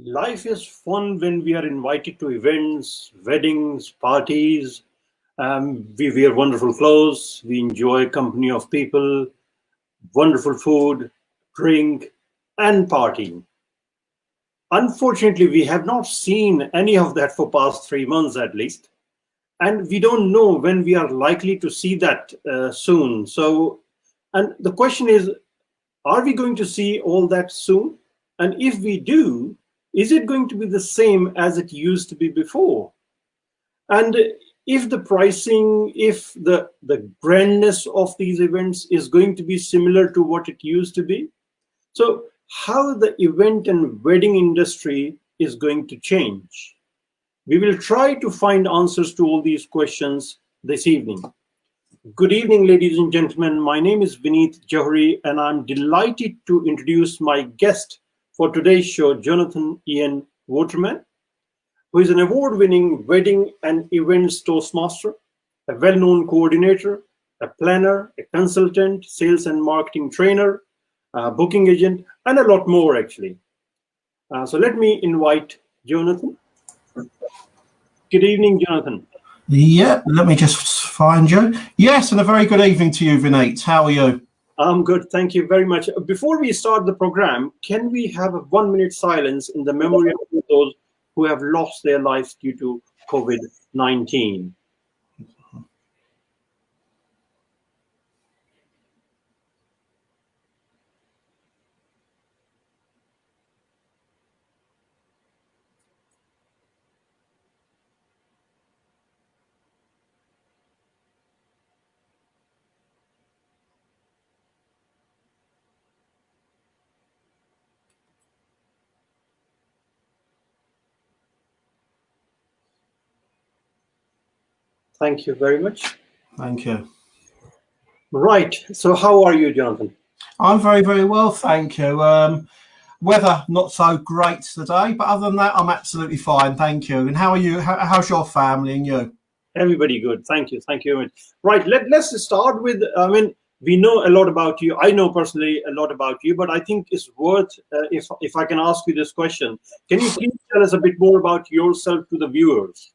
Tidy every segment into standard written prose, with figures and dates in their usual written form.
Life is fun when we are invited to events, weddings, parties. We wear wonderful clothes. We enjoy company of people, wonderful food, drink, and partying. Unfortunately, we have not seen any of that for past 3 months at least, and we don't know when we are likely to see that soon. And the question is, are we going to see all that soon? And if we do, is it going to be the same as it used to be before? And if the pricing, if the grandness of these events is going to be similar to what it used to be, so how the event and wedding industry is going to change? We will try to find answers to all these questions this evening. Good evening, ladies and gentlemen. My name is Vineet Johari, and I'm delighted to introduce my guest for today's show, Jonathan Ian Waterman, who is an award-winning wedding and events Toastmaster, a well-known coordinator, a planner, a consultant, sales and marketing trainer, a booking agent, and a lot more, actually. So let me invite Jonathan. Good evening, Jonathan. Yeah, let me just find you. Yes, and a very good evening to you, Vineet. How are you? I'm good, thank you very much. Before we start the program, can we have a 1 minute silence in the memory of those who have lost their lives due to COVID-19? Thank you very much. Thank you. Right, so how are you, Jonathan? I'm very, very well, thank you. Weather not so great today, but other than that, I'm absolutely fine, thank you. And how are you? How's your family and you? Everybody good, thank you very much. Right, let's start with, we know a lot about you. I know personally a lot about you, but I think it's worth, if I can ask you this question, can you please tell us a bit more about yourself to the viewers?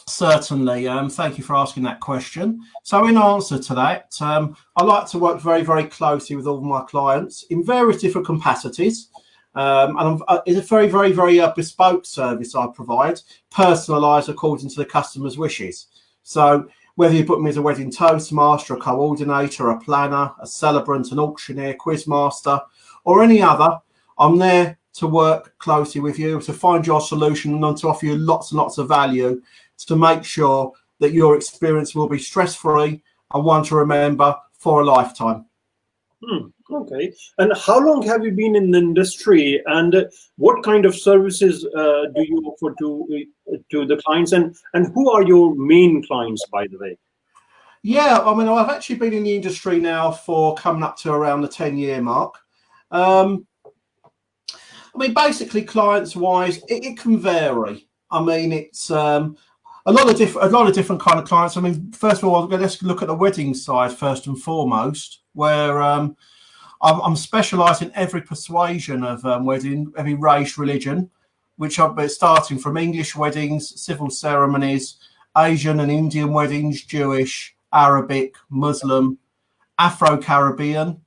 Certainly. Thank you for asking that question. So in answer to that, I like to work very, very closely with all my clients in various different capacities. It's a very, very, very bespoke service I provide, personalised according to the customer's wishes. So whether you put me as a wedding Toastmaster, a coordinator, a planner, a celebrant, an auctioneer, quizmaster, or any other, I'm there to work closely with you to find your solution and to offer you lots and lots of value to make sure that your experience will be stress-free and one to remember for a lifetime. Okay. And how long have you been in the industry, and what kind of services do you offer to the clients, and who are your main clients, by the way? Yeah, I mean, I've actually been in the industry now for coming up to around the 10-year mark. I mean, basically, clients-wise, it can vary. I mean, it's a lot of different kind of clients. I mean, first of all, let's look at the wedding side first and foremost, where I'm specialised in every persuasion of wedding, every race, religion, which I'm starting from English weddings, civil ceremonies, Asian and Indian weddings, Jewish, Arabic, Muslim, Afro-Caribbean,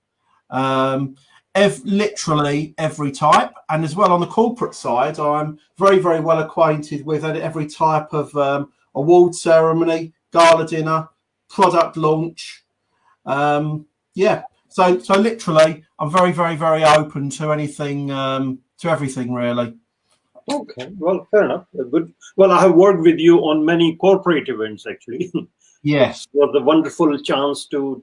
literally every type. And as well on the corporate side, I'm very, very well acquainted with every type of award ceremony, gala dinner, product launch. Yeah, so literally I'm very, very, very open to anything, to everything really. Okay, well, fair enough. Good. Well, I have worked with you on many corporate events, actually. Yes. It was a wonderful chance to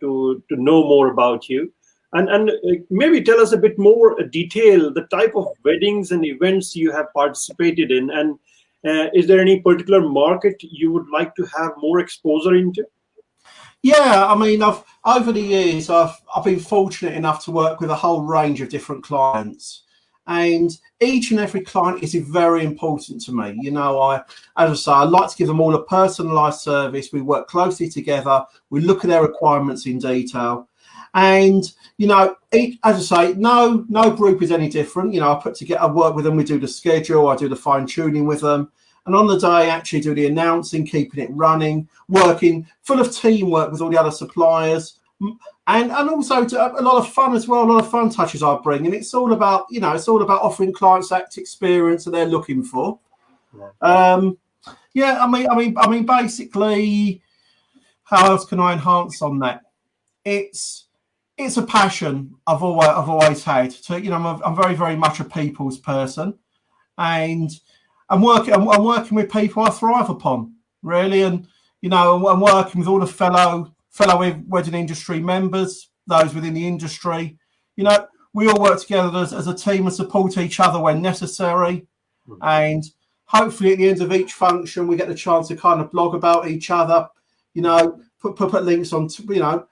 know more about you. And maybe tell us a bit more detail, the type of weddings and events you have participated in, and is there any particular market you would like to have more exposure into? Yeah, I mean, over the years, I've been fortunate enough to work with a whole range of different clients, and each and every client is very important to me. You know, as I say, I like to give them all a personalised service. We work closely together. We look at their requirements in detail. And you know, as I say, no group is any different. You know, I work with them. We do the schedule. I do the fine tuning with them. And on the day, actually do the announcing, keeping it running, working full of teamwork with all the other suppliers, and also a lot of fun as well. A lot of fun touches I bring, and it's all about, you know, it's all about offering clients that experience that they're looking for. Yeah, I mean, basically, how else can I enhance on that? It's a passion I've always had. To, you know, I'm very much a people's person, and I'm working with people I thrive upon, really. And you know, I'm working with all the fellow wedding industry members, those within the industry. You know, we all work together as a team and support each other when necessary. And hopefully, at the end of each function, we get the chance to kind of blog about each other. You know, put links on, you know,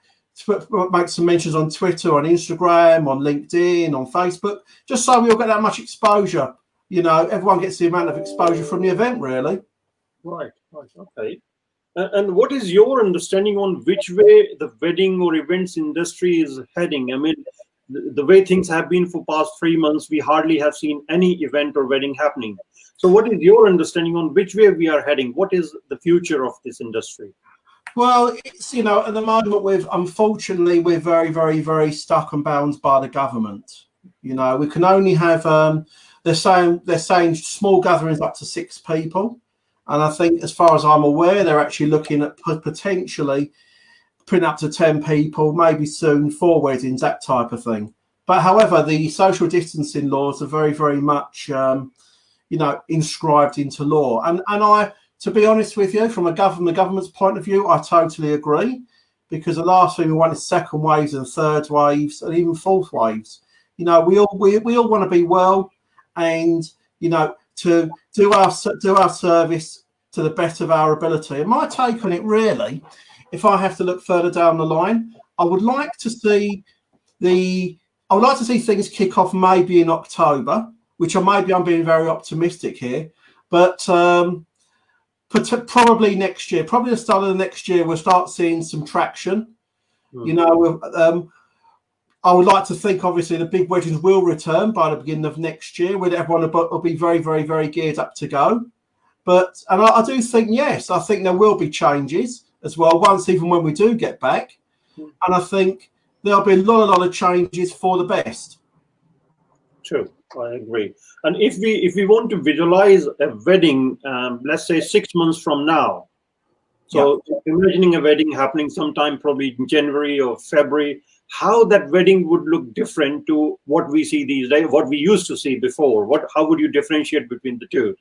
make some mentions on Twitter, on Instagram, on LinkedIn, on Facebook, just so we all get that much exposure. You know, everyone gets the amount of exposure from the event, really. Right, okay. And what is your understanding on which way the wedding or events industry is heading? I mean, the way things have been for past 3 months, we hardly have seen any event or wedding happening. So what is your understanding on which way we are heading? What is the future of this industry? Well, it's, you know, at the moment unfortunately, we're very stuck and bound by the government. You know, we can only have, they're saying small gatherings up to 6 people. And I think, as far as I'm aware, they're actually looking at potentially putting up to 10 people, maybe soon 4 weddings, that type of thing. But however, the social distancing laws are very much, you know, inscribed into law. And I, to be honest with you, from the government's point of view, I totally agree, because the last thing we want is second waves and third waves and even fourth waves. You know, we all want to be well, and you know, to do our service to the best of our ability. And my take on it, really, if I have to look further down the line, I would like to see things kick off maybe in October, which I'm being very optimistic here, but probably next year, probably the start of the next year, we'll start seeing some traction. You know, I would like to think, obviously, the big weddings will return by the beginning of next year, where everyone will be very geared up to go. And I do think, yes, I think there will be changes as well, even when we do get back. And I think there'll be a lot of changes for the best. True, I agree. And if we want to visualize a wedding, let's say 6 months from now, so imagining a wedding happening sometime probably in January or February, how that wedding would look different to what we see these days, what we used to see before. How would you differentiate between the two?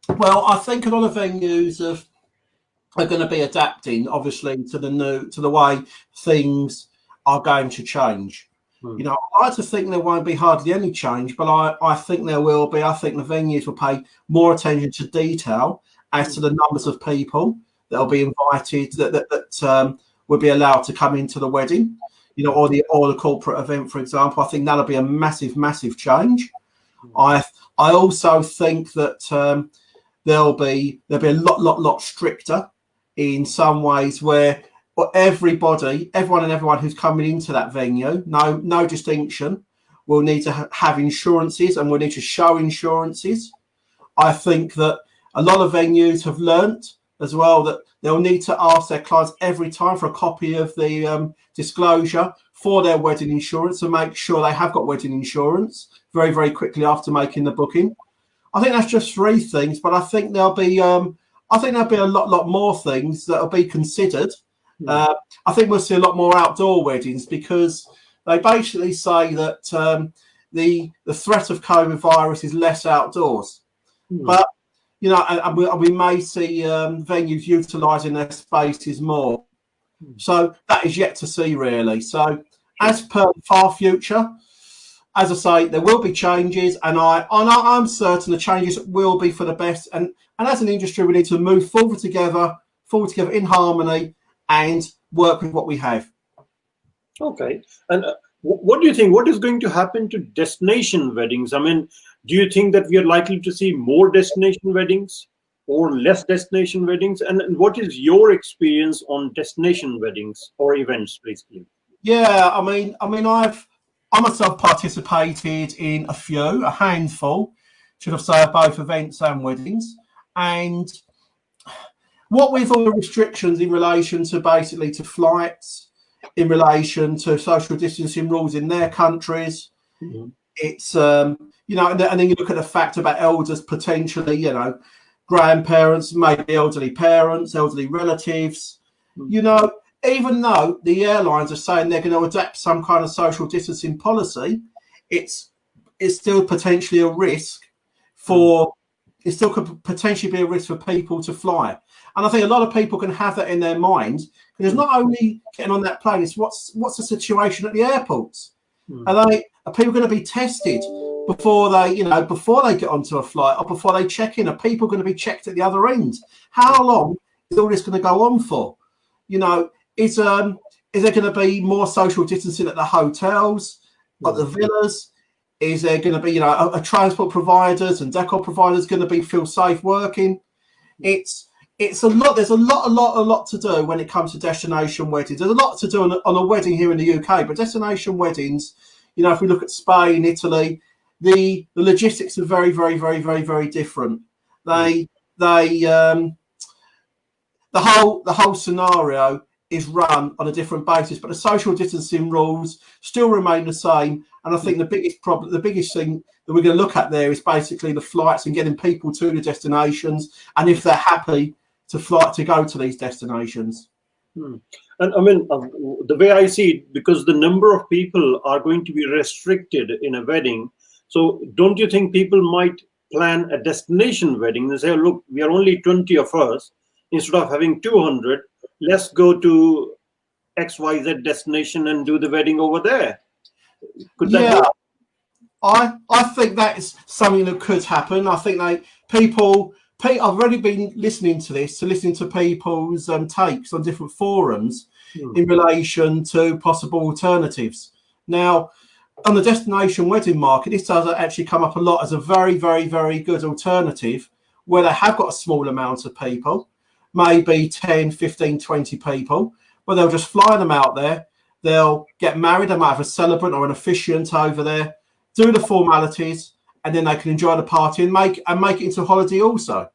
Well, I think a lot of venues are going to be adapting, obviously, to the way things are going to change. You know, I like to think there won't be hardly any change, but I think there will be. I think the venues will pay more attention to detail as to the numbers of people that will be invited, that will be allowed to come into the wedding, you know, or the corporate event, for example. I think that'll be a massive change. I also think that they'll be a lot stricter in some ways, where everyone who's coming into that venue, no distinction, will need to have insurances and will need to show insurances. I think that a lot of venues have learnt as well that they'll need to ask their clients every time for a copy of the disclosure for their wedding insurance, to make sure they have got wedding insurance very quickly after making the booking. I think that's just 3 things, but I think there'll be a lot more things that will be considered. I think we'll see a lot more outdoor weddings, because they basically say that the threat of COVID virus is less outdoors. But you know, and we may see venues utilising their spaces more. So that is yet to see, really. So as per far future, as I say, there will be changes, and I'm certain the changes will be for the best. And as an industry, we need to move forward together in harmony, and work with what we have. Okay. And what do you think? What is going to happen to destination weddings? I mean, do you think that we are likely to see more destination weddings or less destination weddings? And what is your experience on destination weddings or events, basically? Yeah, I myself participated in a handful, should I say, both events and weddings. And what with all the restrictions in relation to basically to flights, in relation to social distancing rules in their countries, it's and then you look at the fact about elders potentially, grandparents, maybe elderly parents, elderly relatives, even though the airlines are saying they're going to adapt some kind of social distancing policy, it's still potentially a risk it still could potentially be a risk for people to fly. And I think a lot of people can have that in their mind, because it's not only getting on that plane, it's what's the situation at the airports. Are people going to be tested before they get onto a flight, or before they check in? Are people going to be checked at the other end? How long is all this going to go on for? Is there going to be more social distancing at the hotels, at the villas? Is there going to be, a transport providers and decor providers going to feel safe working? It's a lot. There's a lot to do when it comes to destination weddings. There's a lot to do on a wedding here in the UK, but destination weddings, if we look at Spain, Italy, the logistics are very, very, very, very, very different. The whole scenario is run on a different basis, but the social distancing rules still remain the same. And I think the biggest thing that we're going to look at there is basically the flights and getting people to the destinations, and if they're happy to go to these destinations. And the way I see it, because the number of people are going to be restricted in a wedding, so don't you think people might plan a destination wedding and say, look, we are only 20 of us, instead of having 200, let's go to XYZ destination and do the wedding over there? Could that be? I think that is something that could happen. I think I've already been listening to people's takes on different forums in relation to possible alternatives. Now, on the destination wedding market, this does actually come up a lot as a very, very, very good alternative, where they have got a small amount of people, maybe 10, 15, 20 people, where they'll just fly them out there. They'll get married. They might have a celebrant or an officiant over there, do the formalities, and then they can enjoy the party and make it into a holiday also.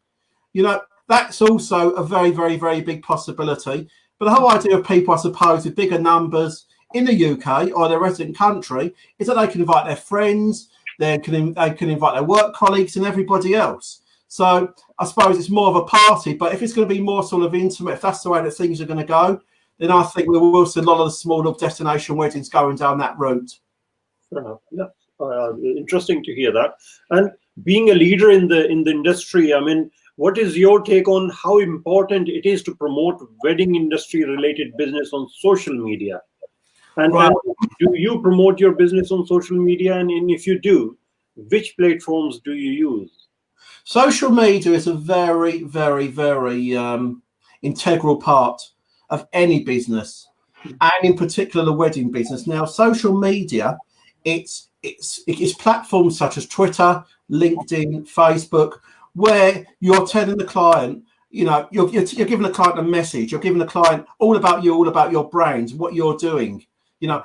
That's also a very, very, very big possibility. But the whole idea of people, I suppose, with bigger numbers in the UK or their resident country, is that they can invite their friends, they can invite their work colleagues and everybody else. So I suppose it's more of a party, but if it's going to be more sort of intimate, if that's the way that things are going to go, then I think we will see a lot of the smaller destination weddings going down that route. Interesting to hear that. And being a leader in the industry, what is your take on how important it is to promote wedding industry related business on social media? And do you promote your business on social media? And if you do, which platforms do you use? Social media is a very, very, very integral part of any business, and in particular the wedding business. Now, social media, it's platforms such as Twitter, LinkedIn, Facebook, where you're telling the client, you're giving the client a message. You're giving the client all about you, all about your brand, what you're doing,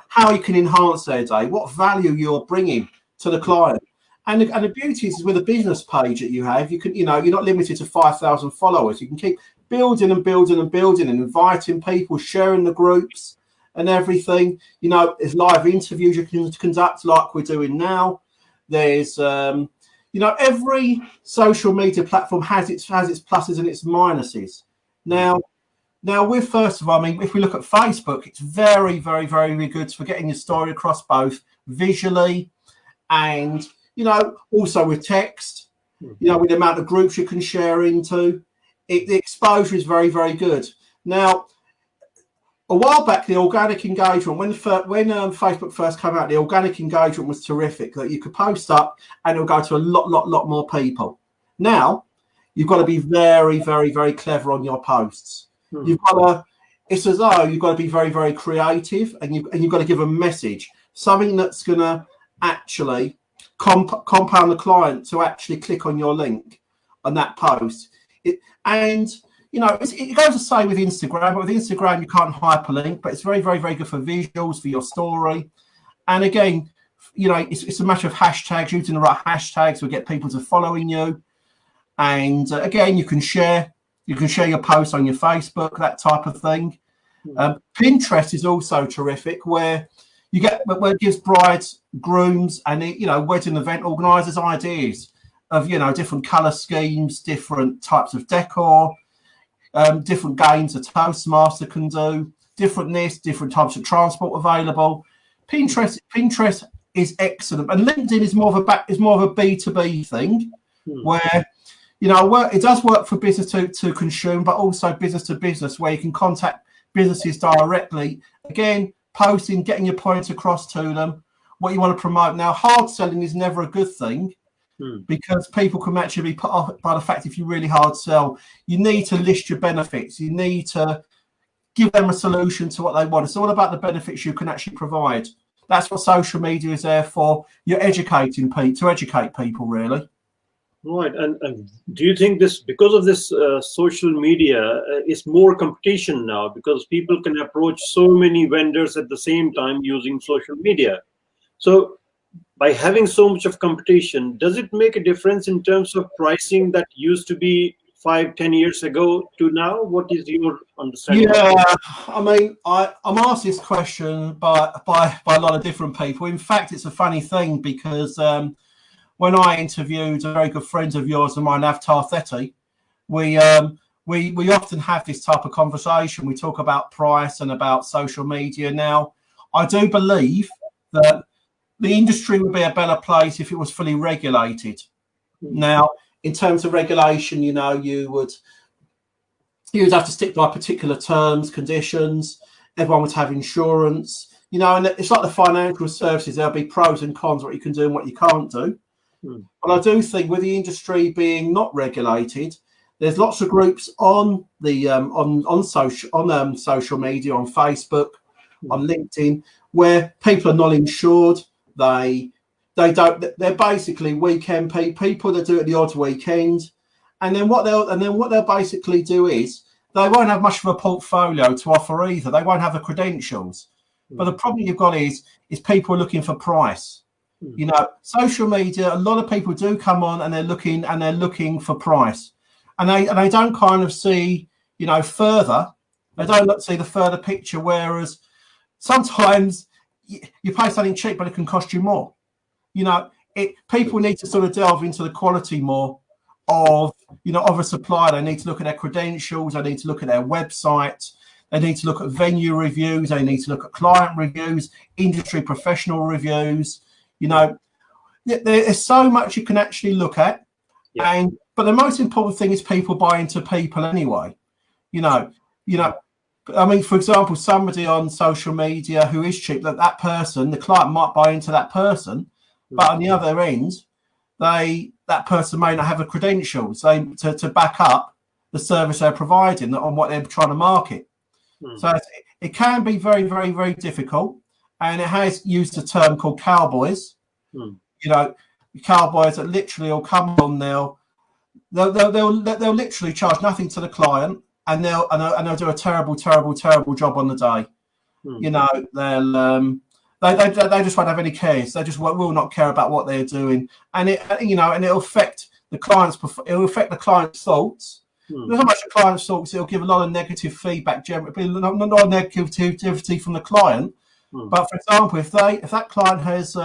how you can enhance their day, what value you're bringing to the client. And the beauty is with a business page that you have, you can, you're not limited to 5,000 followers. You can keep building and building and building and inviting people, sharing the groups and everything. There's live interviews you can conduct like we're doing now. There's, every social media platform has its pluses and its minuses. Now, first of all, if we look at Facebook, it's very, very, very good for getting your story across both visually and, also with text, with the amount of groups you can share into. The exposure is very, very good. Now, a while back, the organic engagement, when Facebook first came out, the organic engagement was terrific, that you could post up and it'll go to a lot more people. Now, you've got to be very, very, very clever on your posts. It's as though you've got to be very, very creative, and you've got to give a message, something that's going to actually compound the client to actually click on your link on that post. And you know, it goes the same with Instagram, but with Instagram you can't hyperlink, but it's very, very, very good for visuals, for your story. And again, you know, it's a matter of hashtags, using the right hashtags will get people to following you. And again, you can share your posts on your Facebook, that type of thing. Pinterest is also terrific, where it gives brides, grooms, and wedding event organisers ideas of different colour schemes, different types of decor, different games a Toastmaster can do, different types of transport available. Pinterest is excellent, and LinkedIn is more of a B2B thing, where it does work for business to consume, but also business to business, where you can contact businesses directly. Again, posting, getting your points across to them, what you want to promote. Now, hard selling is never a good thing, because people can actually be put off by the fact if you really hard sell. You need to list your benefits. You need to give them a solution to what they want. It's all about the benefits you can actually provide. That's what social media is there for. You're educating people, to educate people, really. Right. And do you think this, because of this social media, is more competition now, because people can approach so many vendors at the same time using social media? So by having so much of competition, does it make a difference in terms of pricing that used to be 5-10 years ago to now? What is your understanding? Yeah, I mean, I'm asked this question by a lot of different people. In fact, it's a funny thing, because when I interviewed a very good friend of yours and mine, Avtar Thetti, we often have this type of conversation. We talk about price and about social media. Now, I do believe that the industry would be a better place if it was fully regulated. Now, in terms of regulation, you would have to stick by particular terms, conditions. Everyone would have insurance, and it's like the financial services. There'll be pros and cons, what you can do and what you can't do. But I do think with the industry being not regulated, there's lots of groups on the on social media, on Facebook, on LinkedIn, where people are not insured. They're basically weekend people that do it the odd weekend, and then what they'll basically do is they won't have much of a portfolio to offer either. They won't have the credentials. But the problem you've got is people are looking for price. Social media, a lot of people do come on and they're looking for price, and they don't kind of see further. They don't see the further picture. Whereas sometimes you pay something cheap, but it can cost you more. People need to sort of delve into the quality more of a supplier. They need to look at their credentials. They need to look at their website. They need to look at venue reviews. They need to look at client reviews, industry professional reviews. There's so much you can actually look at, but the most important thing is people buy into people anyway. I mean, for example, somebody on social media who is cheap, that person, the client might buy into that person, but on the other end, that person may not have the credentials to back up the service they're providing on what they're trying to market. So it can be very, very, very difficult. And it has used a term called cowboys. Cowboys that literally will come on. They'll literally charge nothing to the client, and they'll do a terrible job on the day. They just won't have any cares. They just will not care about what they're doing, and it'll affect the client's. It'll affect the client's thoughts. There's not much the client's thoughts. It'll give a lot of negative feedback. Generally, not negativity from the client. But for example, if that client has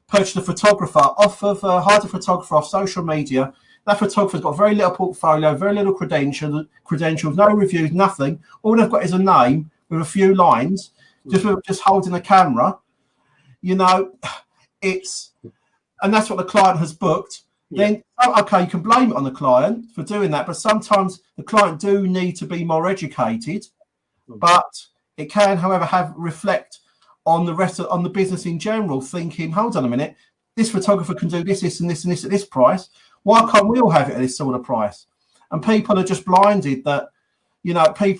purchased a photographer hired a photographer off social media, that photographer's got very little portfolio, very little credentials, no reviews, nothing. All they've got is a name with a few lines, just holding a camera. And that's what the client has booked. Then okay, you can blame it on the client for doing that, but sometimes the client do need to be more educated. But it can, however, reflect on the business in general, thinking, hold on a minute, this photographer can do this and this and this at this price. Why can't we all have it at this sort of price? And people are just blinded that,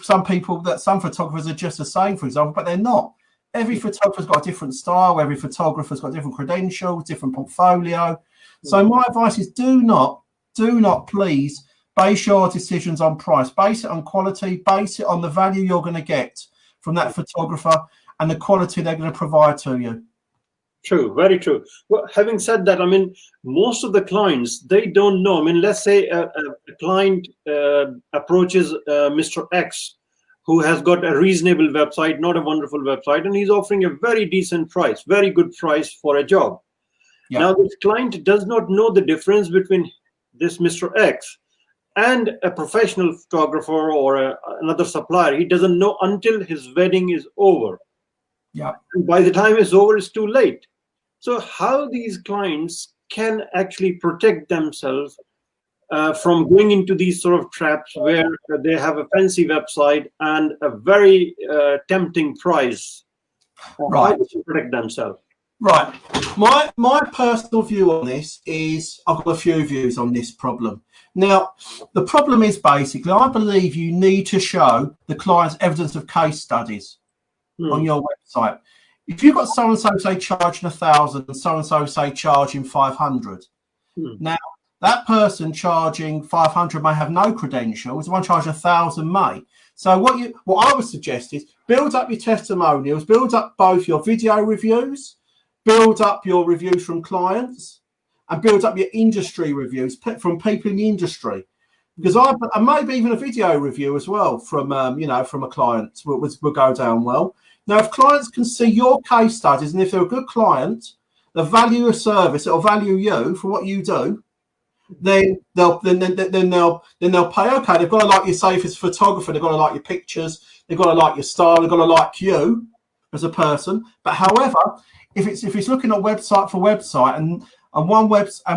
some photographers are just the same, for example, but they're not. Every photographer's got a different style. Every photographer's got different credentials, different portfolio. So my advice is do not please base your decisions on price, base it on quality, base it on the value you're going to get from that photographer and the quality they're going to provide to you. True, very true. Well, having said that, I mean, most of the clients, they don't know. I mean, let's say a client approaches Mr. X, who has got a reasonable website, not a wonderful website, and he's offering a very decent price, very good price for a job. Yeah. Now, this client does not know the difference between this Mr. X and a professional photographer or another supplier. He doesn't know until his wedding is over. Yeah. And by the time it's over, it's too late. So how these clients can actually protect themselves from going into these sort of traps where they have a fancy website and a very tempting price. Right. How to protect themselves? Right. My personal view on this is, I've got a few views on this problem. Now, the problem is basically, I believe you need to show the client's evidence of case studies on your website. If you've got so-and-so say charging 1,000 and so-and-so say charging 500, now that person charging 500 may have no credentials, the one charging 1,000 may. So what I would suggest is build up your testimonials, build up both your video reviews, build up your reviews from clients, and build up your industry reviews from people in the industry. Because I maybe even a video review as well from from a client will go down well. Now, if clients can see your case studies, and if they're a good client, they value your service, it'll value you for what you do, then they'll pay. Okay, they've got to like you, say if it's a photographer, they've got to like your pictures, they've got to like your style, they've got to like you as a person. But however, if it's looking at website for website and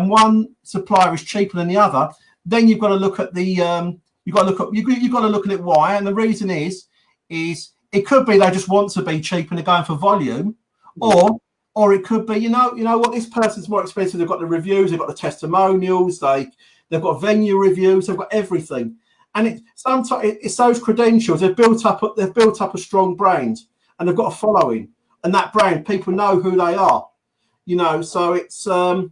one supplier is cheaper than the other, then you've got to look at you've got to look at it why, and the reason is it could be they just want to be cheap and they're going for volume, or it could be you know what, this person's more expensive. They've got the reviews, they've got the testimonials, they've got venue reviews, they've got everything, and it's those credentials. They've built up a strong brand and they've got a following, and that brand, people know who they are. So it's a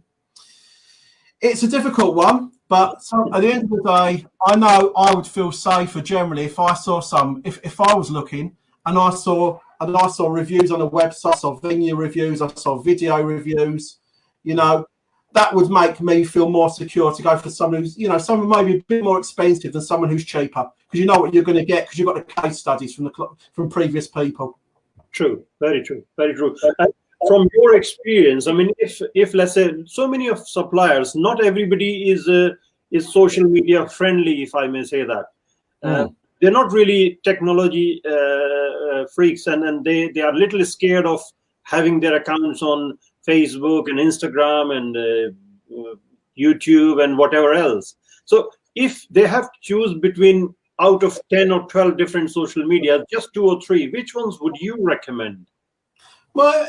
difficult one. But at the end of the day, I know I would feel safer generally if I saw if I was looking and I saw reviews on a website, I saw venue reviews, I saw video reviews, that would make me feel more secure to go for someone who's, someone maybe a bit more expensive than someone who's cheaper, because you know what you're going to get because you've got the case studies from previous people. True, very true, very true. From your experience, I mean, if let's say so many of suppliers, not everybody is social media friendly, if I may say that. They're not really technology freaks, and they are a little scared of having their accounts on Facebook and Instagram and YouTube and whatever else. So if they have to choose between out of 10 or 12 different social media, just 2 or 3, which ones would you recommend? Well,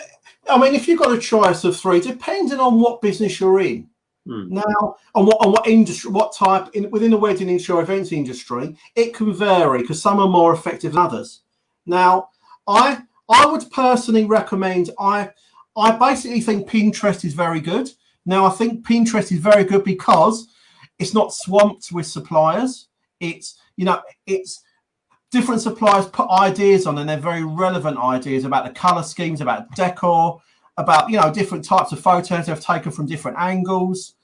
I mean, if you've got a choice of 3, depending on what business you're in. Now, on what industry, what type, within the wedding industry or events industry, it can vary because some are more effective than others. Now, I would personally recommend, I basically think Pinterest is very good. Now, I think Pinterest is very good because it's not swamped with suppliers. It's different suppliers put ideas on, and they're very relevant ideas about the color schemes, about decor, about different types of photos they've taken from different angles.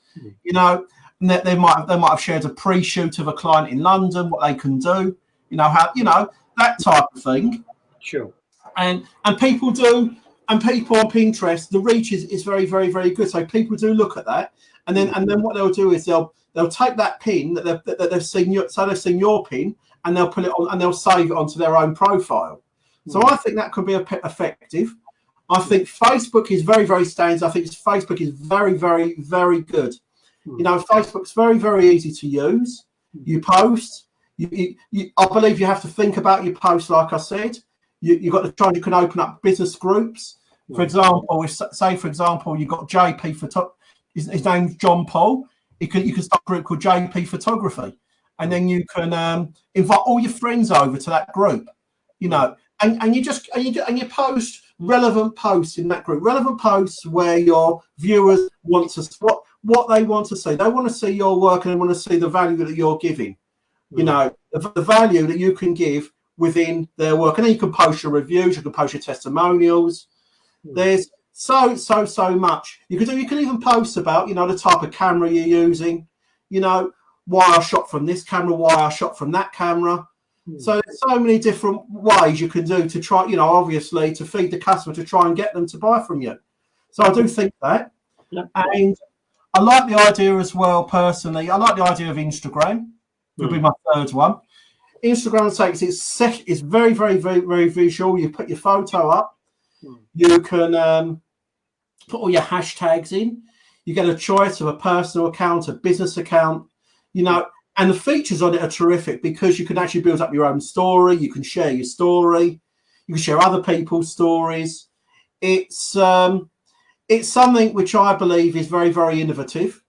And they might have shared a pre-shoot of a client in London, what they can do, that type of thing. Sure. And people do, and people on Pinterest, the reach is very, very, very good. So people do look at that, and then what they'll do is they'll take that pin that they've seen, so they've seen your pin, and they'll put it on and they'll save it onto their own profile. So I think that could be effective. I think Facebook is very, very standard. I think Facebook is very, very, very good. Facebook's very, very easy to use. You post. I believe you have to think about your post, like I said. You've got to try. You can open up business groups. For example, say for example you've got JP his name's John Paul. You can start a group called JP Photography, and then you can invite all your friends over to that group. And you post relevant posts in that group, relevant posts where your viewers want to what they want to see. They want to see your work and they want to see the value that you're giving. You know, the value that you can give within their work. And then you can post your reviews, you can post your testimonials. There's so much you can do. You can even post about, you know, the type of camera you're using, you know, why I shot from this camera, why I shot from that camera. So there's so many different ways you can do to try, you know, obviously to feed the customer, to try and get them to buy from you. So I do think that. And I like the idea as well, personally. I like the idea of Instagram. Would be my third one. Instagram takes it's very, very, very, very visual. You put your photo up. You can put all your hashtags in. You get a choice of a personal account, a business account, you know, and the features on it are terrific because you can actually build up your own story. You can share your story. You can share other people's stories. It's something which I believe is very, very innovative.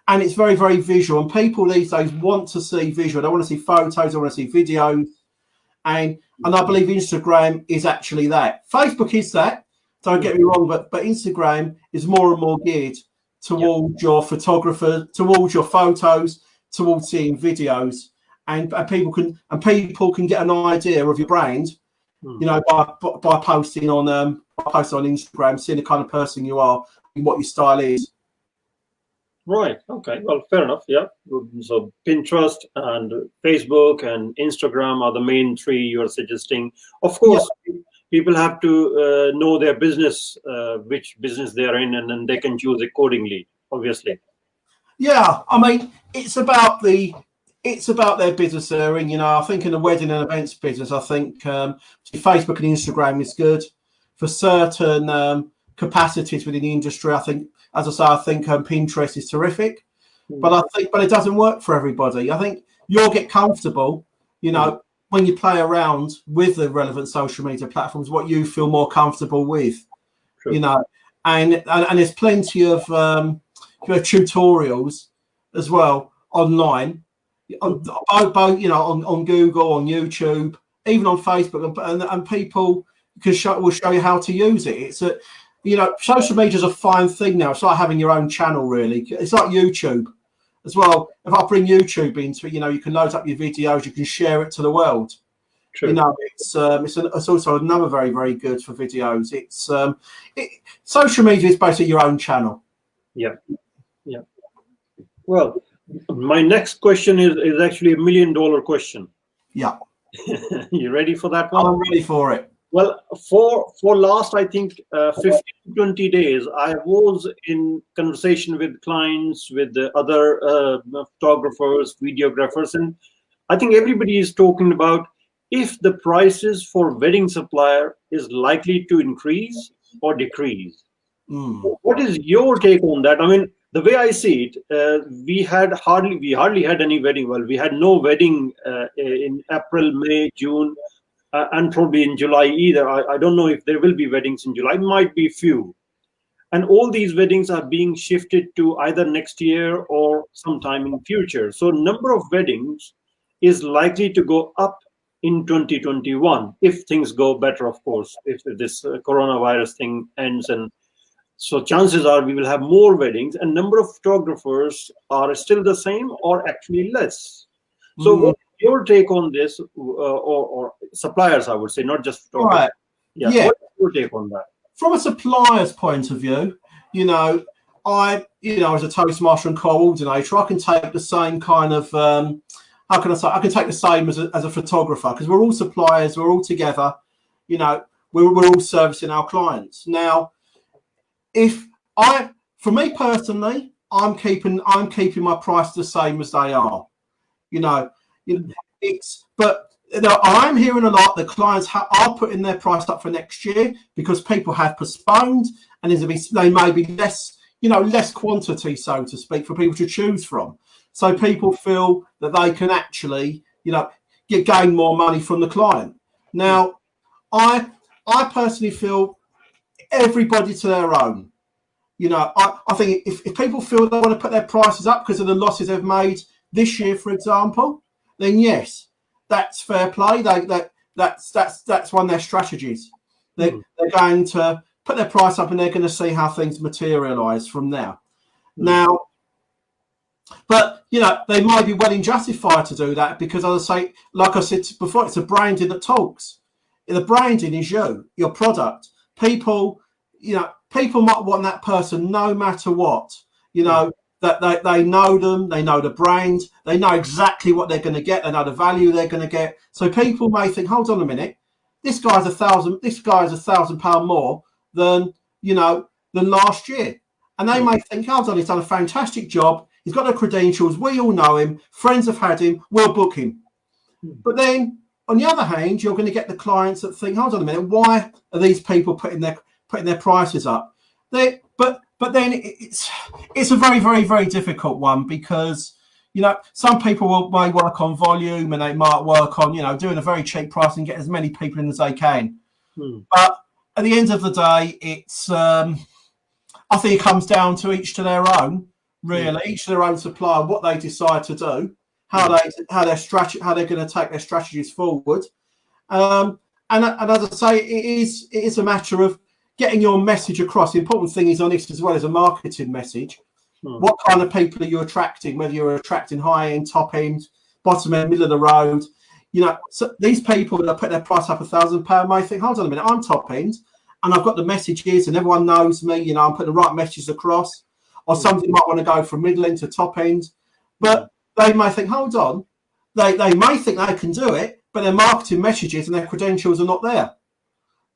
And it's very, very visual. And people these days want to see visual. They want to see photos. They want to see videos. And I believe Instagram is actually that. Facebook is that. Don't get me wrong, but Instagram is more and more geared towards your photographer, towards your photos, towards seeing videos, and people can get an idea of your brand, you know, by posting on Instagram, seeing the kind of person you are and what your style is. Right. Okay. Well, fair enough. Yeah. So Pinterest and Facebook and Instagram are the main three you are suggesting. Of course, people have to know their business, which business they are in, and then they can choose accordingly, obviously. Yeah. I mean, it's about their business they're in. You know, I think in the wedding and events business, I think Facebook and Instagram is good for certain capacities within the industry. I think, as I say, I think Pinterest is terrific, but it doesn't work for everybody. I think you'll get comfortable, you know, when you play around with the relevant social media platforms, what you feel more comfortable with, you know, and there's plenty of tutorials as well online, on both, you know, on Google, on YouTube, even on Facebook, and people will show you how to use it. It's you know, social media is a fine thing now. It's like having your own channel, really. It's like YouTube as well. If I bring YouTube into it, you know, you can load up your videos, you can share it to the world. True. You know, it's also another very, very good for videos. Social media is basically your own channel. Yeah. Well, my next question is actually $1 million question. Yeah. You ready for that one? I'm ready for it. Well, for last, I think, 15 to 20 days, I was in conversation with clients, with the other photographers, videographers, and I think everybody is talking about if the prices for wedding supplier is likely to increase or decrease. What is your take on that? I mean, the way I see it, we hardly had any wedding. Well, we had no wedding in April, May, June. And probably in July either. I don't know if there will be weddings in July. Might be few. And all these weddings are being shifted to either next year or sometime in future. So number of weddings is likely to go up in 2021 if things go better, of course, if this coronavirus thing ends. And so chances are we will have more weddings, and number of photographers are still the same or actually less. So what's your take on this, or suppliers, I would say, not just photographers? Right. Yeah. What's your take on that? From a supplier's point of view, you know, as a Toastmaster and coordinator, I can take the same kind of, how can I say, I can take the same as a photographer, because we're all suppliers, we're all together, you know, we're all servicing our clients. Now, for me personally, I'm keeping my price the same as they are. But I'm hearing a lot that clients are putting their price up for next year because people have postponed, and they may be less quantity, so to speak, for people to choose from. So people feel that they can actually, gain more money from the client. Now, I personally feel everybody to their own. I think if people feel they want to put their prices up because of the losses they've made this year, for example, then yes, that's fair play. That's one of their strategies. They're going to put their price up, and they're going to see how things materialise from there. Now, but you know, they might be well justified to do that because, as I say, like I said before, it's the branding that talks. The branding is you, your product. People, you know, people might want that person no matter what. You know, that they know them, they know the brand, they know exactly what they're going to get, they know the value they're going to get. So people may think, hold on a minute, this guy's £1,000 more than, you know, than last year. And they may think, hold on, he's done a fantastic job. He's got the credentials. We all know him. Friends have had him. We'll book him. But then, on the other hand, you're going to get the clients that think, hold on a minute, why are these people putting their prices up? But then it's a very, very, very difficult one because, you know, some people may work on volume and they might work on, you know, doing a very cheap price and get as many people in as they can. But at the end of the day, it's I think it comes down to each to their own, really, each to their own supplier, what they decide to do, how they're going to take their strategies forward. And as I say, it is a matter of getting your message across. The important thing is on this as well as a marketing message. What kind of people are you attracting? Whether you're attracting high end, top end, bottom end, middle of the road. You know, so these people that put their price up £1,000 may think, hold on a minute, I'm top end and I've got the messages and everyone knows me. You know, I'm putting the right messages across. Or somebody might want to go from middle end to top end, but they may think, hold on, they may think they can do it, but their marketing messages and their credentials are not there.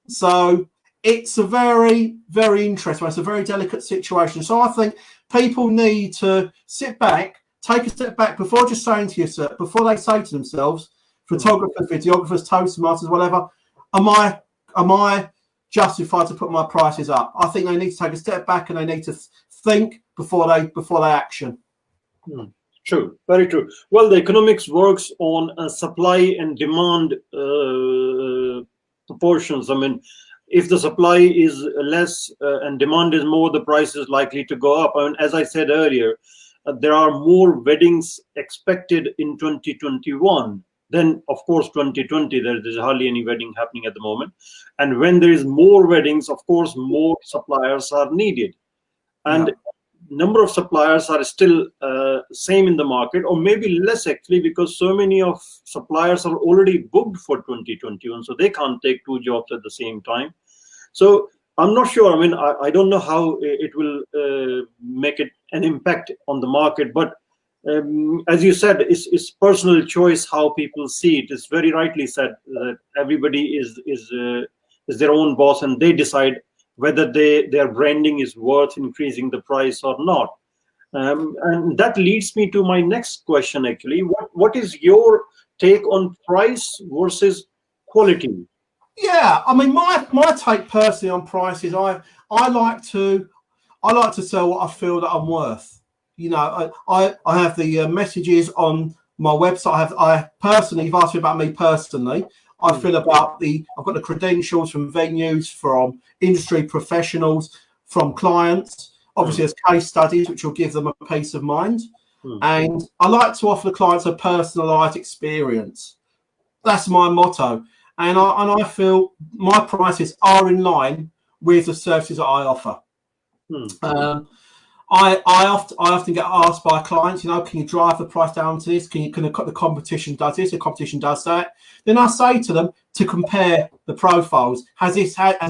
So it's a very, very interesting, it's a very delicate situation. So I think people need to sit back, take a step back before just saying to yourself, before they say to themselves, photographers, videographers, Toastmasters, whatever, am I justified to put my prices up? I think they need to take a step back and they need to think before they action. True, very true. Well, the economics works on supply and demand proportions. I mean, if the supply is less and demand is more, the price is likely to go up. I mean, as I said earlier, there are more weddings expected in 2021 than, of course, 2020. There's hardly any wedding happening at the moment. And when there is more weddings, of course, more suppliers are needed. And number of suppliers are still same in the market, or maybe less actually, because so many of suppliers are already booked for 2021, so they can't take two jobs at the same time. So I'm not sure. I mean, I don't know how it will make it an impact on the market, but as you said, it's personal choice how people see it. It's very rightly said that everybody is their own boss and they decide whether their branding is worth increasing the price or not. And that leads me to my next question, actually. What is your take on price versus quality? Yeah, I mean, my take personally on price is I like to sell what I feel that I'm worth. You know, I have the messages on my website. I personally, you've asked me about me personally. I feel about I've got the credentials from venues, from industry professionals, from clients, obviously as case studies, which will give them a peace of mind. And I like to offer the clients a personalized experience. That's my motto. And I feel my prices are in line with the services that I offer. I often get asked by clients, you know, can you drive the price down to this? Can the competition does this? The competition does that. Then I say to them to compare the profiles. Has the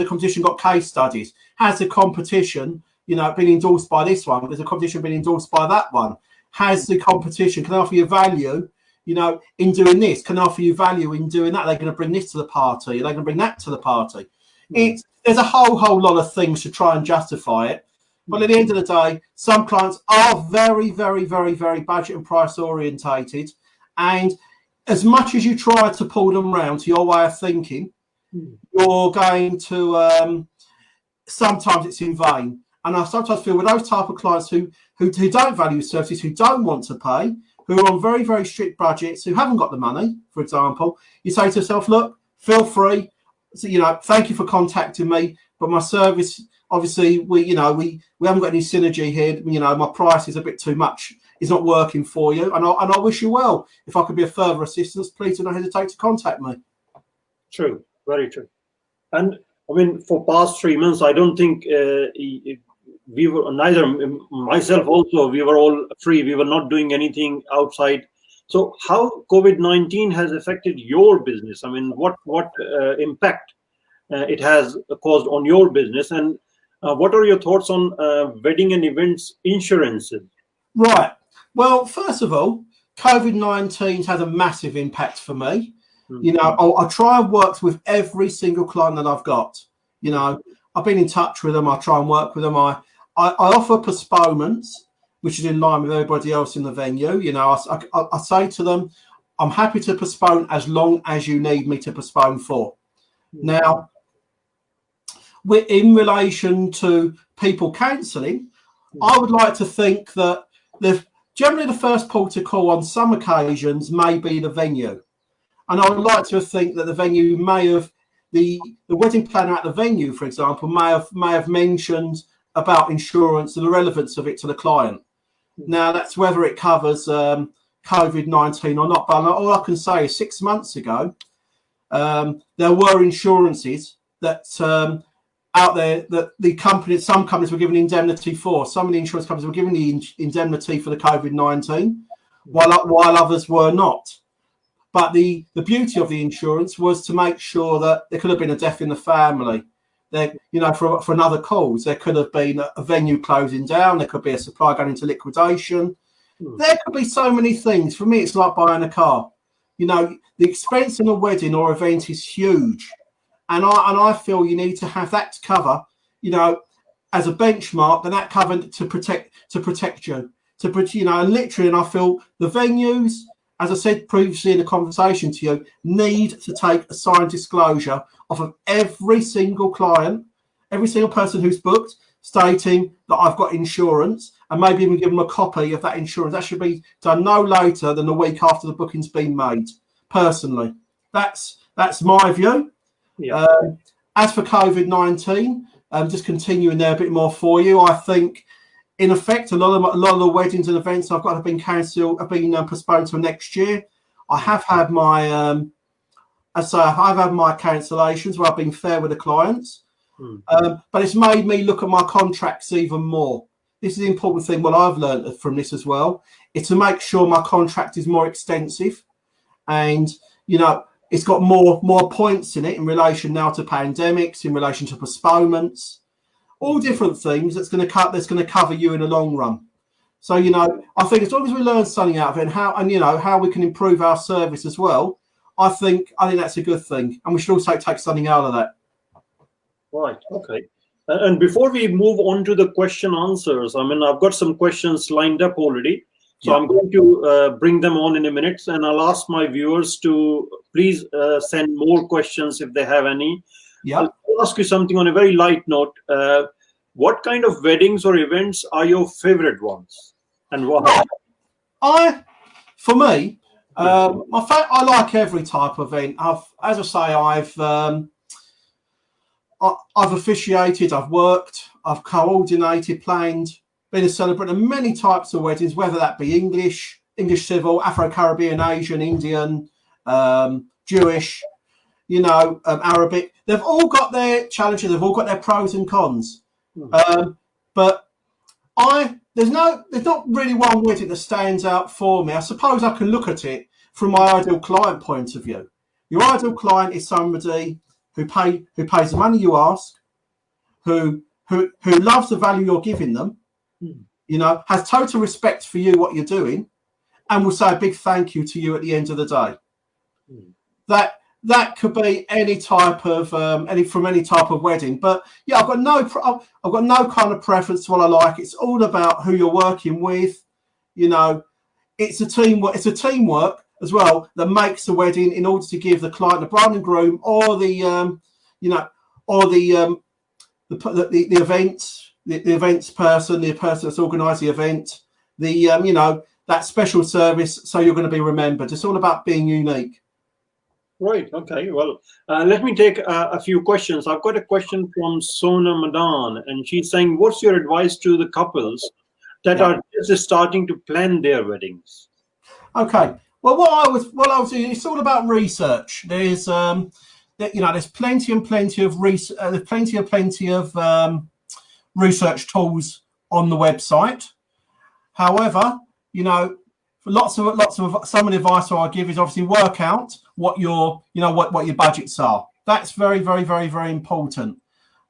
competition got case studies? Has the competition, you know, been endorsed by this one? Has the competition been endorsed by that one? Has the competition, can I offer you value, you know, in doing this? Can I offer you value in doing that? They're going to bring this to the party. They're going to bring that to the party. There's a whole lot of things to try and justify it. But at the end of the day, some clients are very, very, very, very budget and price orientated. And as much as you try to pull them around to your way of thinking, you're going to, sometimes it's in vain. And I sometimes feel with those type of clients who don't value services, who don't want to pay, who are on very, very strict budgets, who haven't got the money, for example, you say to yourself, look, feel free. So, you know, thank you for contacting me, but my service, obviously, we haven't got any synergy here. You know, my price is a bit too much. It's not working for you, and I wish you well. If I could be of further assistance, please do not hesitate to contact me. True, very true. And I mean, for past 3 months, I don't think we were neither, myself also, we were all free. We were not doing anything outside. So how COVID-19 has affected your business? I mean, what impact it has caused on your business, and what are your thoughts on wedding and events insurances? Right. Well, first of all, COVID-19 had a massive impact for me. You know, I try and work with every single client that I've got. You know, I've been in touch with them. I try and work with them. I offer postponements, which is in line with everybody else in the venue. You know, I say to them, I'm happy to postpone as long as you need me to postpone for. Now, we're in relation to people cancelling. I would like to think that generally the first port of call on some occasions may be the venue. And I would like to think that the venue may have, the wedding planner at the venue, for example, may have mentioned about insurance and the relevance of it to the client. Now, that's whether it covers COVID-19 or not. But all I can say is 6 months ago, there were insurances that out there that some companies were given indemnity for. Some of the insurance companies were given the indemnity for the COVID-19, while others were not. But the beauty of the insurance was to make sure that there could have been a death in the family. There, you know, for another cause, there could have been a venue closing down. There could be a supplier going into liquidation. There could be so many things. For me, it's like buying a car. You know, the expense in a wedding or event is huge, and I feel you need to have that to cover. You know, as a benchmark, and that cover to protect you. You know, and literally, and I feel the venues, as I said previously in a conversation to you, need to take a signed disclosure off of every single client, every single person who's booked, stating that I've got insurance, and maybe even give them a copy of that insurance. That should be done no later than a week after the booking's been made. Personally, that's my view. Yeah. As for COVID-19, just continuing there a bit more for you, I think, in effect, a lot of the weddings and events I've got have been cancelled, have been postponed till next year. I have had my, I've had my cancellations where I've been fair with the clients, but it's made me look at my contracts even more. This is the important thing. What I've learned from this as well is to make sure my contract is more extensive, and you know, it's got more points in it in relation now to pandemics, in relation to postponements. All different things that's going to cover you in the long run. So, you know, I think as long as we learn something out of it, and you know how we can improve our service as well, I think that's a good thing, and we should also take something out of that. Right. Okay. And before we move on to the question answers, I mean, I've got some questions lined up already, so yeah. I'm going to bring them on in a minute, and I'll ask my viewers to please send more questions if they have any. Yeah. I'll ask you something on a very light note. What kind of weddings or events are your favorite ones, and why? For me, I like every type of event. As I say, I've officiated, I've worked, I've coordinated, planned, been a celebrant of many types of weddings, whether that be English civil, Afro-Caribbean, Asian, Indian, Jewish, you know, Arabic. They've all got their challenges. They've all got their pros and cons. But there's not really one wedding that stands out for me. I suppose I can look at it from my ideal client point of view. Your ideal client is somebody who pays the money you ask, who loves the value you're giving them, you know, has total respect for you, what you're doing, and will say a big thank you to you at the end of the day. That could be any type of any type of wedding. But yeah, I've got no kind of preference to what I like. It's all about who you're working with. You know, it's a teamwork. It's a teamwork as well that makes the wedding, in order to give the client, the bride and groom, or the events person, the person that's organised the event, you know, that special service. So you're going to be remembered. It's all about being unique. Right. Okay. Well, let me take a few questions. I've got a question from Sona Madan, and she's saying, "What's your advice to the couples that are just starting to plan their weddings?" Okay. Well, what I was doing, it's all about research. There's there's plenty of research tools on the website. However, you know, lots of some of the advice I give is obviously work out what your what your budgets are. That's very, very, very, very important.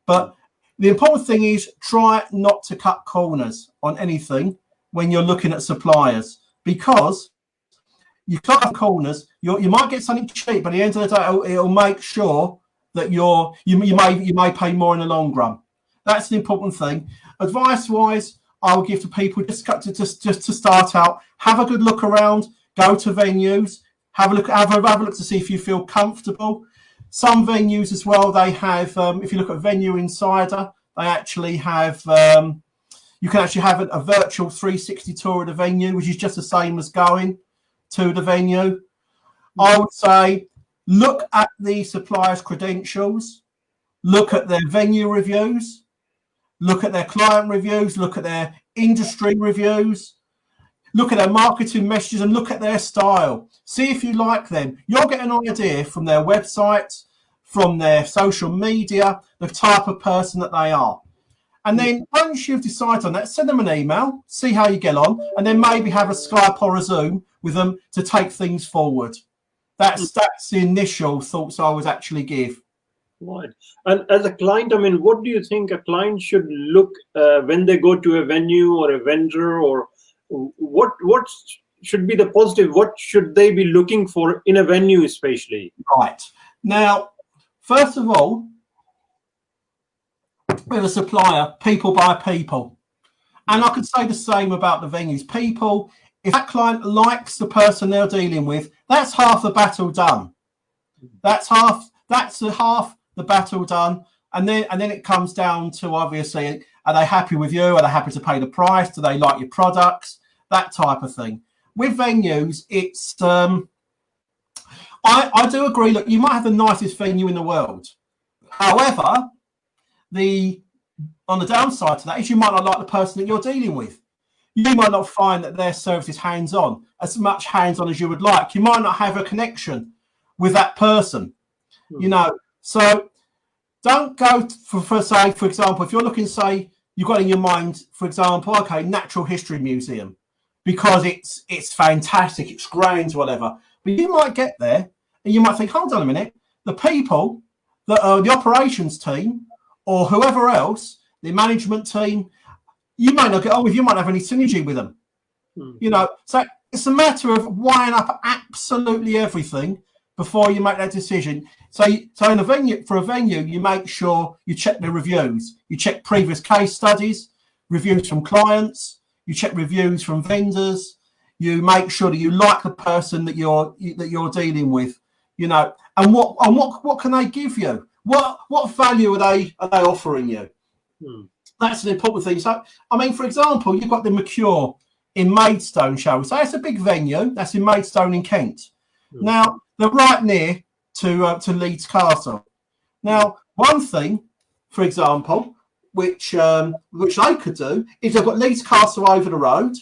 But the important thing is try not to cut corners on anything when you're looking at suppliers, because you cut corners, you might get something cheap, but at the end of the day, it'll make sure that you may pay more in the long run. That's the important thing. Advice-wise, I would give to people just to start out, have a good look around, go to venues, have a look to see if you feel comfortable. Some venues as well, they have, if you look at Venue Insider, they actually have, you can actually have a virtual 360 tour of the venue, which is just the same as going to the venue. I would say look at the supplier's credentials, look at their venue reviews, look at their client reviews, look at their industry reviews, look at their marketing messages, and look at their style. See if you like them. You'll get an idea from their website, from their social media, the type of person that they are. And then once you've decided on that, send them an email, see how you get on, and then maybe have a Skype or a Zoom with them to take things forward. That's the initial thoughts I would actually give. Right. And as a client, I mean, what do you think a client should look when they go to a venue or a vendor, or what should be the positive? What should they be looking for in a venue, especially? Right. Now, first of all, with a supplier, people buy people. And I could say the same about the venues. People, if that client likes the person they're dealing with, that's half the battle done. That's half the battle done. And then it comes down to, obviously, are they happy with you? Are they happy to pay the price? Do they like your products? That type of thing. With venues, it's I do agree. Look, you might have the nicest venue in the world. However, on the downside to that is you might not like the person that you're dealing with. You might not find that their service is hands-on, as much hands-on as you would like. You might not have a connection with that person, you know. So don't go for say, for example, if you're looking, say, you've got in your mind, for example, okay, Natural History Museum, because it's fantastic, it's grand, whatever. But you might get there and you might think, hold on a minute, the people that are the operations team or whoever else, the management team, you might not get on with, you might not have any synergy with them. You know, so it's a matter of weighing up absolutely everything before you make that decision. So in a venue, for a venue, you make sure you check the reviews, you check previous case studies, reviews from clients, you check reviews from vendors, you make sure that you like the person that you're dealing with, you know, and what can they give you? What value are they offering you? That's an important thing. So, I mean, for example, you've got the Mercure in Maidstone, shall we say. It's a big venue. That's in Maidstone in Kent. Now, they're right near to Leeds Castle. Now, one thing, for example, which they could do is they've got Leeds Castle over the road.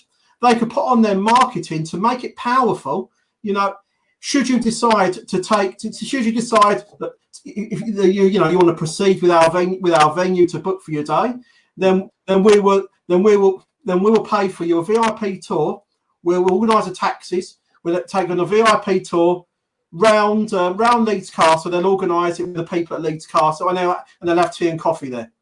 They could put on their marketing to make it powerful. You know, should you decide should you decide that if you want to proceed with our venue to book for your day, then we will pay for your VIP tour. We'll organise the taxis. We'll take on a VIP tour round Leeds Castle. They'll organise it with the people at Leeds Castle, and they'll have tea and coffee there.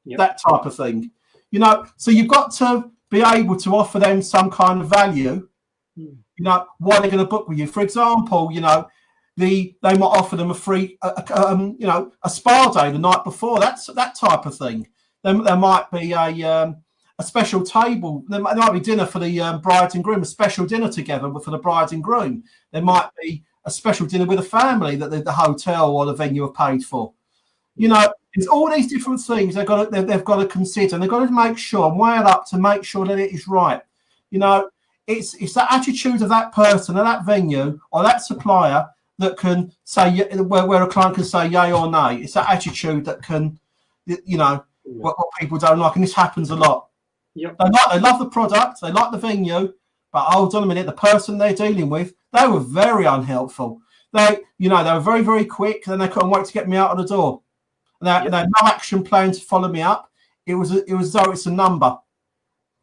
Yep. That type of thing, you know. So you've got to be able to offer them some kind of value. You know, why they're going to book with you. For example, you know, they might offer them a free, a spa day the night before. That type of thing. There might be a special table. There might be dinner for the bride and groom, a special dinner together for the bride and groom. There might be a special dinner with a family that the hotel or the venue have paid for. You know, it's all these different things they've got to consider, and they've got to make sure and weigh it up to make sure that it is right. You know, it's that attitude of that person or that venue or that supplier that can say where a client can say yay or nay. It's that attitude that can, you know, what people don't like, and this happens a lot. Yep. They love the product, they like the venue, but hold on a minute, the person they're dealing with, they were very unhelpful. They were very, very quick, then they couldn't wait to get me out of the door. They had no action plan to follow me up. it was as though it's a number.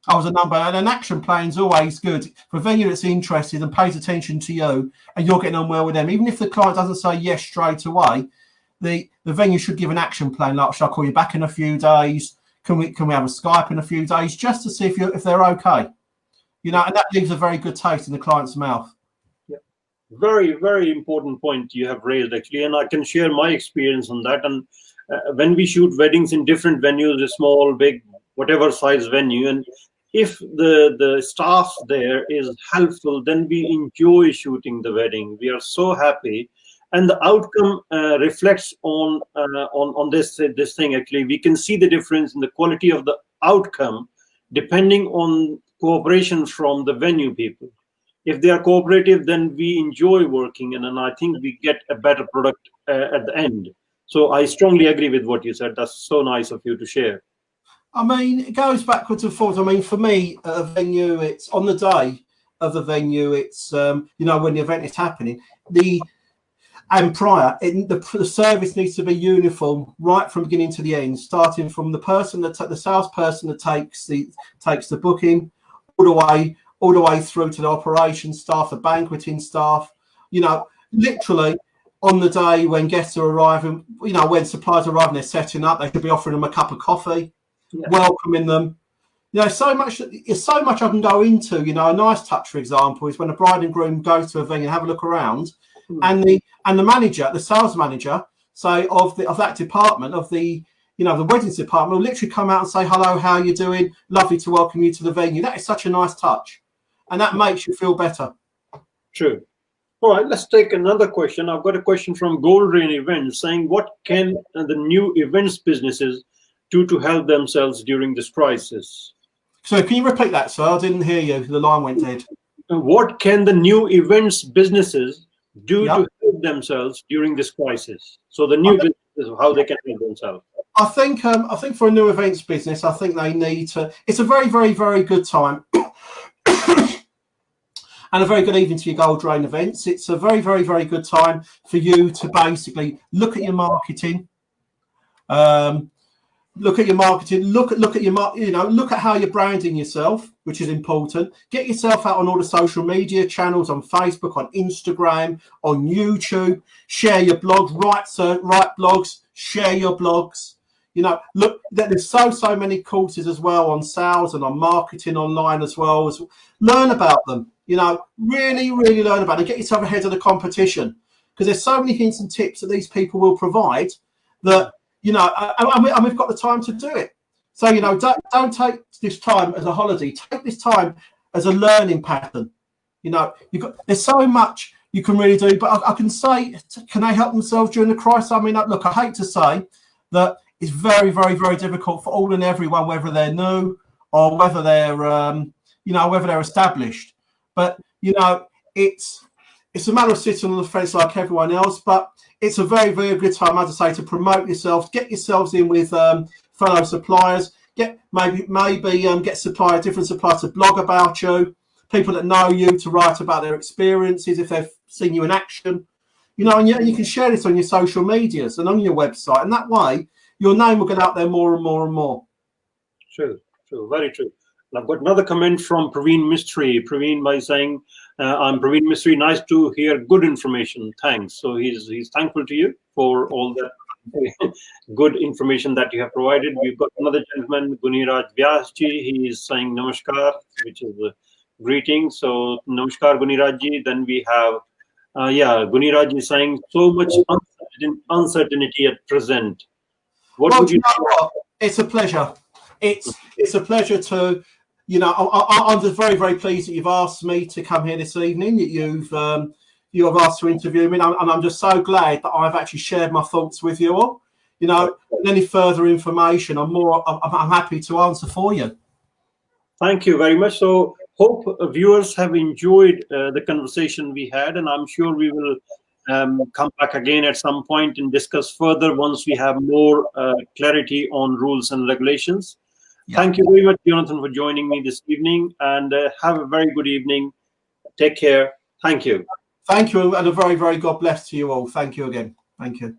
I was a number, and an action plan is always good for a venue that's interested and pays attention to you, and you're getting on well with them. Even if the client doesn't say yes straight away, the venue should give an action plan. Like, shall I call you back in a few days? Can we have a Skype in a few days, just to see if they're okay? You know, and that leaves a very good taste in the client's mouth. Yeah, very, very important point you have raised, actually, and I can share my experience on that. And when we shoot weddings in different venues, a small, big, whatever size venue, and if the staff there is helpful, then we enjoy shooting the wedding. We are so happy, and the outcome reflects on this thing. Actually, we can see the difference in the quality of the outcome depending on cooperation from the venue people. If they are cooperative, then we enjoy working, and then I think we get a better product at the end. So I strongly agree with what you said. That's so nice of you to share. I mean, it goes backwards and forwards. I mean, for me, at a venue, it's on the day of the venue. It's you know, when the event is happening, and prior, the service needs to be uniform right from beginning to the end, starting from the person the salesperson that takes the booking, all the way through to the operations staff, the banqueting staff. You know, literally on the day when guests are arriving, you know, when suppliers arrive and they're setting up, they should be offering them a cup of coffee. Yeah. Welcoming them. You know, so much I can go into. You know, a nice touch, for example, is when a bride and groom go to a venue and have a look around, and the manager, the sales manager, say of that department, of the, you know, the weddings department, will literally come out and say, hello, how are you doing? Lovely to welcome you to the venue. That is such a nice touch, and that makes you feel better. True. All right, let's take another question. I've got a question from Gold Rain Events saying, what can the new events businesses do to help themselves during this crisis? So can you repeat that, sir? I didn't hear you. The line went dead. What can the new events businesses do to help themselves during this crisis? So the new businesses, how they can help themselves. I think for a new events business, I think they need to. It's a very, very, very good time. And a very good evening to your Gold Rain Events. It's a very, very, very good time for you to basically look at your marketing. Look at your marketing. Look at your, you know, look at how you're branding yourself, which is important. Get yourself out on all the social media channels, on Facebook, on Instagram, on YouTube. Share your blogs. Write blogs. Share your blogs. You know, look, there's so many courses as well on sales and on marketing online as well. Learn about them. You know, really, really learn about it. Get yourself ahead of the competition, because there's so many hints and tips that these people will provide that, you know, and we've got the time to do it. So, you know, don't take this time as a holiday. Take this time as a learning pattern. You know, there's so much you can really do. But I can say, can they help themselves during the crisis? I mean, look, I hate to say that it's very, very, very difficult for all and everyone, whether they're new or whether they're, you know, whether they're established. But, you know, it's a matter of sitting on the fence like everyone else. But it's a very, very good time, as I say, to promote yourself, get yourselves in with fellow suppliers, maybe get different suppliers to blog about you, people that know you to write about their experiences if they've seen you in action, you know, and you can share this on your social medias and on your website, and that way your name will get out there more and more and more. True, very true. I've got another comment from Praveen Mistry. Praveen by saying, I'm Praveen Mistry. Nice to hear good information. Thanks. So he's thankful to you for all that good information that you have provided. We've got another gentleman, Guniraj Vyasji. He is saying Namaskar, which is a greeting. So Namaskar, Gunirajji. Then we have, Guniraj is saying so much uncertainty at present. What would you know what? It's a pleasure. It's a pleasure to, you know, I'm just very, very pleased that you've asked me to come here this evening, that you have asked to interview me, and I'm just so glad that I've actually shared my thoughts with you all. You know, any further information, I'm happy to answer for you. Thank you very much. So hope viewers have enjoyed the conversation we had, and I'm sure we will come back again at some point and discuss further once we have more clarity on rules and regulations. Yeah. Thank you very much, Jonathan, for joining me this evening, and have a very good evening. Take care. Thank you. Thank you, and a very, very God bless to you all. Thank you again. Thank you.